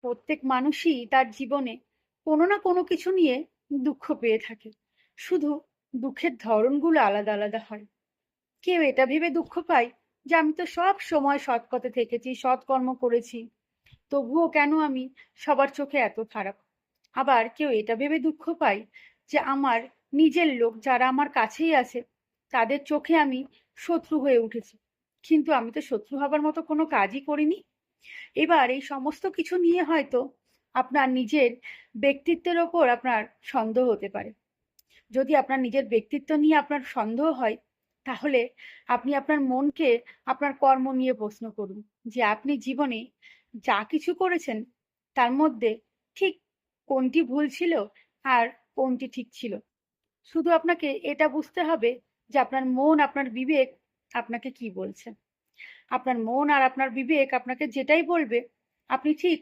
প্রত্যেক মানুষই তার জীবনে কোনো না কোনো কিছু নিয়ে দুঃখ পেয়ে থাকে। শুধু দুঃখের ধরনগুলো আলাদা আলাদা হয়। কেউ এটা ভেবে দুঃখ পায় যে আমি তো সব সময় সৎ পথে থেকেছি, সৎকর্ম করেছি, তবুও কেন আমি সবার চোখে এত খারাপ। আবার কেউ এটা ভেবে দুঃখ পায় যে আমার নিজের লোক যারা আমার কাছেই আছে তাদের চোখে আমি শত্রু হয়ে উঠেছি, কিন্তু আমি তো শত্রু হবার মতো কোনো কাজই করিনি। এবার এই সমস্ত কিছু নিয়ে হয়তো আপনার নিজের ব্যক্তিত্বের ওপর আপনার সন্দেহ হতে পারে। যদি আপনার নিজের ব্যক্তিত্ব নিয়ে আপনার সন্দেহ হয়, তাহলে আপনি আপনার মনকে আপনার কর্ম নিয়ে প্রশ্ন করুন যে আপনি জীবনে যা কিছু করেছেন তার মধ্যে ঠিক কোনটি ভুল ছিল আর কোনটি ঠিক ছিল। শুধু আপনাকে এটা বুঝতে হবে যে আপনার মন, আপনার বিবেক আপনাকে কি বলছে। আপনার মন আর আপনার বিবেক আপনাকে যেটাই বলবে আপনি ঠিক